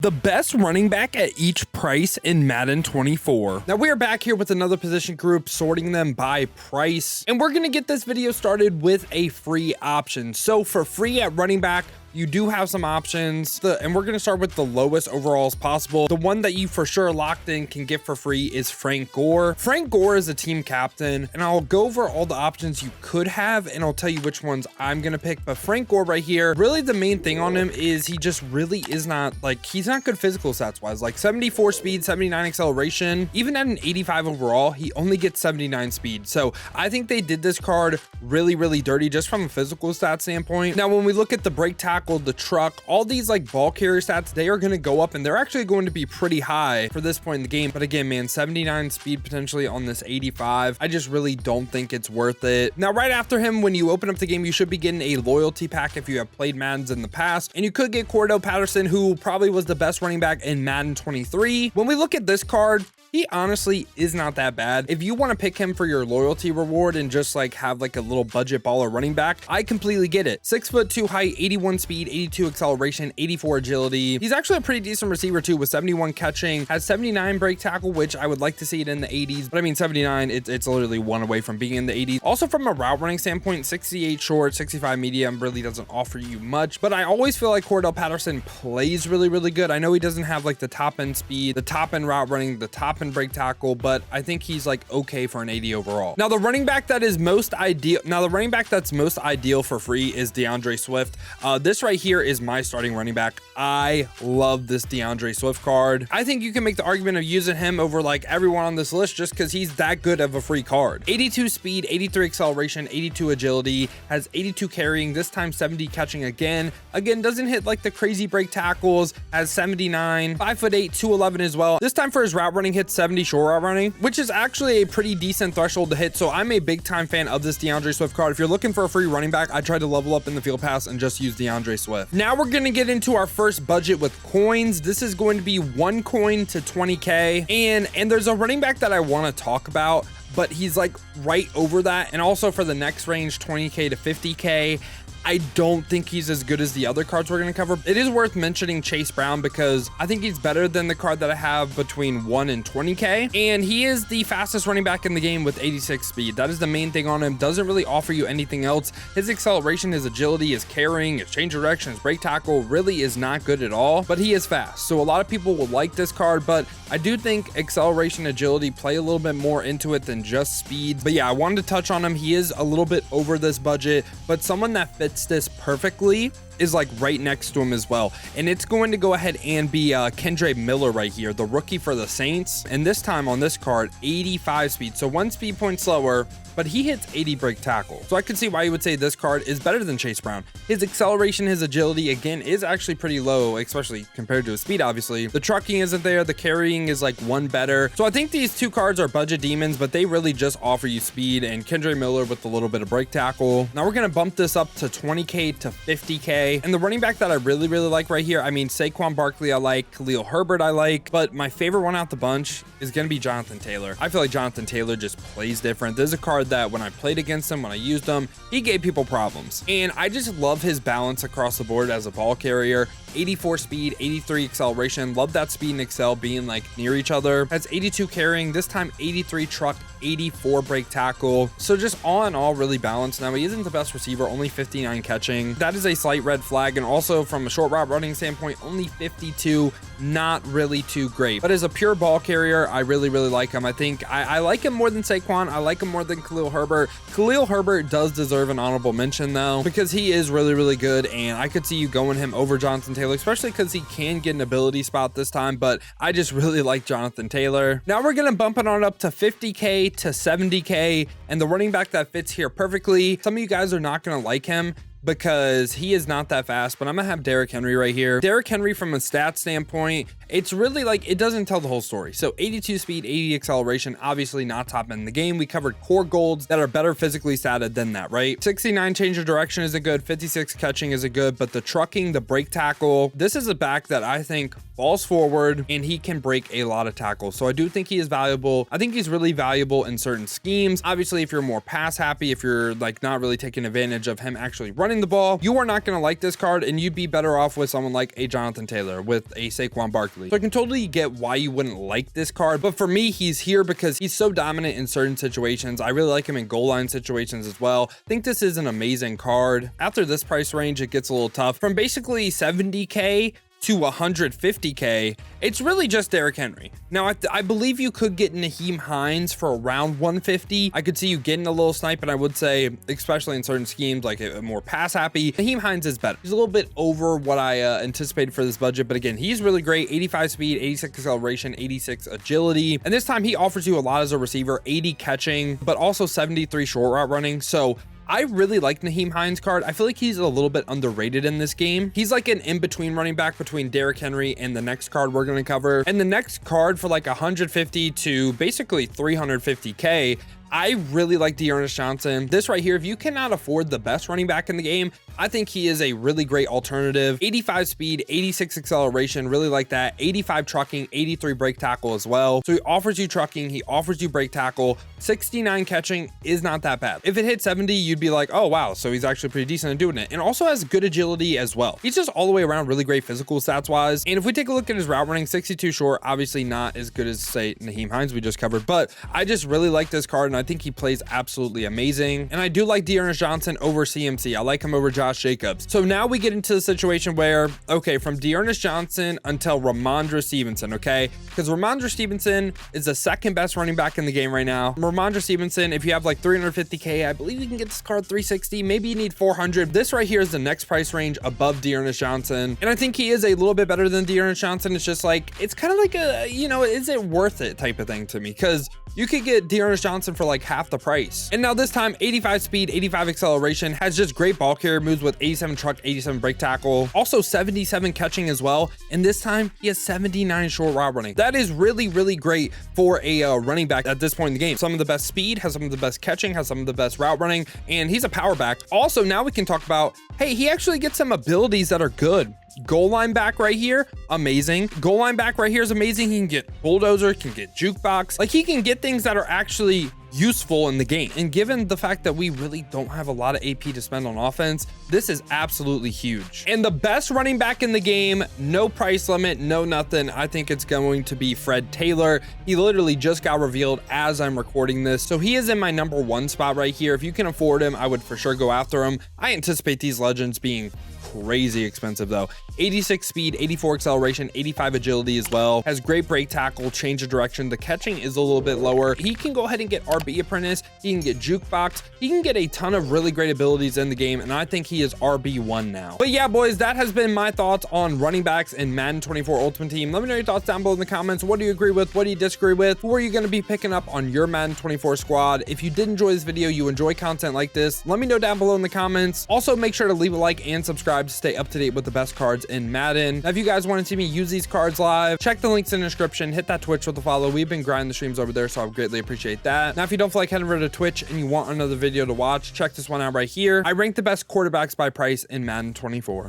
The best running back at each price in Madden 24. Now we are back here with another position group, sorting them by price, and we're gonna get this video started with a free option. So for free at running back, you do have some options, and we're going to start with the lowest overalls possible. The one that you for sure locked in can get for free is Frank Gore. Frank Gore is a team captain, and I'll go over all the options you could have, and I'll tell you which ones I'm going to pick. But Frank Gore right here, really the main thing on him is he just really is not, like, he's not good physical stats wise. Like 74 speed, 79 acceleration, even at an 85 overall, he only gets 79 speed. So I think they did this card really, really dirty just from a physical stat standpoint. Now, when we look at the break tackle, the truck, all these like ball carrier stats, they are going to go up, and they're actually going to be pretty high for this point in the game. But again, man, 79 speed potentially on this 85. I just really don't think it's worth it. Now, right after him, when you open up the game, you should be getting a loyalty pack if you have played Maddens in the past, and you could get Cordell Patterson, who probably was the best running back in Madden 23. When we look at this card, he honestly is not that bad. If you want to pick him for your loyalty reward and just like have like a little budget baller running back, I completely get it. 6'2" height, 81 speed, 82 acceleration, 84 agility. He's actually a pretty decent receiver too, with 71 catching, has 79 break tackle, which I would like to see it in the 80s, but I mean 79, it's literally one away from being in the 80s. Also from a route running standpoint, 68 short, 65 medium really doesn't offer you much, but I always feel like Cordell Patterson plays really, really good. I know he doesn't have like the top end speed, the top end route running, the top and break tackle, but I think he's like okay for an 80 overall. Now the running back that is most ideal, that's most ideal for free is DeAndre Swift. This right here is my starting running back. I love this DeAndre Swift card. I think you can make the argument of using him over like everyone on this list just because he's that good of a free card. 82 speed, 83 acceleration, 82 agility, has 82 carrying, this time 70 catching again. Doesn't hit like the crazy break tackles, has 79, 5'8", 211 as well. This time for his route running, hits 70 short route running, which is actually a pretty decent threshold to hit. So I'm a big time fan of this DeAndre Swift card. If you're looking for a free running back, I tried to level up in the field pass and just use DeAndre Swift. Now we're going to get into our first budget with coins. This is going to be 1 coin to 20K. And there's a running back that I want to talk about, but he's like right over that. And also for the next range, 20K to 50K. I don't think he's as good as the other cards we're going to cover. It is worth mentioning Chase Brown because I think he's better than the card that I have between 1 and 20K. And he is the fastest running back in the game with 86 speed. That is the main thing on him. Doesn't really offer you anything else. His acceleration, his agility, his carrying, his change of direction, his break tackle really is not good at all, but he is fast. So a lot of people will like this card, but I do think acceleration, agility play a little bit more into it than just speed. But yeah, I wanted to touch on him. He is a little bit over this budget, but someone that fits this perfectly is like right next to him as well. And it's going to go ahead and be Kendre Miller right here, the rookie for the Saints. And this time on this card, 85 speed. So 1 speed point slower, but he hits 80 break tackle. So I can see why you would say this card is better than Chase Brown. His acceleration, his agility, again, is actually pretty low, especially compared to his speed, obviously. The trucking isn't there. The carrying is like 1 better. So I think these 2 cards are budget demons, but they really just offer you speed, and Kendre Miller with a little bit of break tackle. Now we're going to bump this up to 20K to 50K. And the running back that I really, really like right here, I mean, Saquon Barkley I like, Khalil Herbert I like, but my favorite one out the bunch is going to be Jonathan Taylor. I feel like Jonathan Taylor just plays different. There's a card that when I played against him, when I used him, he gave people problems. And I just love his balance across the board as a ball carrier. 84 speed, 83 acceleration. Love that speed and excel being like near each other. Has 82 carrying, this time 83 truck, 84 break tackle. So just all in all, really balanced. Now he isn't the best receiver, only 59 catching. That is a slight red flag. And also from a short route running standpoint, only 52, not really too great. But as a pure ball carrier, I really, really like him. I think I like him more than Saquon. I like him more than Khalil Herbert. Khalil Herbert does deserve an honorable mention though, because he is really, really good. And I could see you going him over Jonathan Taylor, especially because he can get an ability spot this time, but I just really like Jonathan Taylor. Now we're going to bump it on up to 50K to 70K, and the running back that fits here perfectly, some of you guys are not going to like him because he is not that fast, but I'm gonna have Derrick Henry right here. Derrick Henry from a stat standpoint it's really like, it doesn't tell the whole story. So 82 speed, 80 acceleration, obviously not top end in the game. We covered core golds that are better physically statted than that, right? 69 change of direction is a good, 56 catching is a good, but the trucking, the break tackle, this is a back that I think falls forward and he can break a lot of tackles. So I do think he is valuable. I think he's really valuable in certain schemes. Obviously, if you're more pass happy, if you're like not really taking advantage of him actually running the ball, you are not going to like this card, and you'd be better off with someone like a Jonathan Taylor, with a Saquon Barkley. So I can totally get why you wouldn't like this card, but for me, he's here because he's so dominant in certain situations. I really like him in goal line situations as well. I think this is an amazing card. After this price range, it gets a little tough. From basically 70K to 150K, it's really just Derrick Henry. Now, I believe you could get Nyheim Hines for around 150. I could see you getting a little snipe, and I would say, especially in certain schemes, like a more pass happy, Nyheim Hines is better. He's a little bit over what I anticipated for this budget, but again, he's really great. 85 speed, 86 acceleration, 86 agility, and this time he offers you a lot as a receiver, 80 catching, but also 73 short route running. So I really like Nyheim Hines' card. I feel like he's a little bit underrated in this game. He's like an in-between running back between Derrick Henry and the next card we're going to cover. And the next card for like 150 to basically 350K, I really like D'Ernest Johnson. This right here, if you cannot afford the best running back in the game, I think he is a really great alternative. 85 speed, 86 acceleration, really like that. 85 trucking, 83 break tackle as well. So he offers you trucking, he offers you break tackle. 69 catching is not that bad. If it hit 70, you'd be like, oh wow, so he's actually pretty decent at doing it. And also has good agility as well. He's just all the way around really great physical stats wise. And if we take a look at his route running, 62 short, obviously not as good as say Nyheim Hines we just covered, but I just really like this card, and I think he plays absolutely amazing. And I do like D'Ernest Johnson over CMC. I like him over Josh Jacobs. So now we get into the situation where, okay, from D'Ernest Johnson until Ramondre Stevenson, okay? Because Ramondre Stevenson is the second best running back in the game right now. Ramondre Stevenson, if you have like 350K, I believe you can get this card 360. Maybe you need 400. This right here is the next price range above D'Ernest Johnson. And I think he is a little bit better than D'Ernest Johnson. It's just like, it's kind of like a, you know, is it worth it type of thing to me? Because you could get D'Ernest Johnson for like half the price. And now this time, 85 speed, 85 acceleration, has just great ball carrier moves with 87 truck, 87 break tackle, also 77 catching as well. And this time he has 79 short route running. That is really, really great for a running back at this point in the game. Some of the best speed, has some of the best catching, has some of the best route running, and he's a power back. Also, now we can talk about, hey, he actually gets some abilities that are good. Goal line back right here, amazing. Goal line back right here is amazing. He can get bulldozer, can get jukebox. Like, he can get things that are actually useful in the game. And given the fact that we really don't have a lot of AP to spend on offense, this is absolutely huge. And the best running back in the game, no price limit, no nothing. I think it's going to be Fred Taylor. He literally just got revealed as I'm recording this. So he is in my number one spot right here. If you can afford him, I would for sure go after him. I anticipate these legends being crazy expensive though. 86 speed, 84 acceleration, 85 agility as well. Has great break tackle, change of direction. The catching is a little bit lower. He can go ahead and get RB apprentice. He can get jukebox. He can get a ton of really great abilities in the game, and I think he is RB1 now. But yeah, boys, that has been my thoughts on running backs in Madden 24 Ultimate Team. Let me know your thoughts down below in the comments. What do you agree with? What do you disagree with? Who are you going to be picking up on your Madden 24 squad? If you did enjoy this video, you enjoy content like this, let me know down below in the comments. Also, make sure to leave a like and subscribe to stay up to date with the best cards in Madden. Now, if you guys want to see me use these cards live, check the links in the description, hit that Twitch with a follow. We've been grinding the streams over there, so I would greatly appreciate that. Now, if you don't feel like heading over to Twitch and you want another video to watch, check this one out right here. I rank the best quarterbacks by price in Madden 24.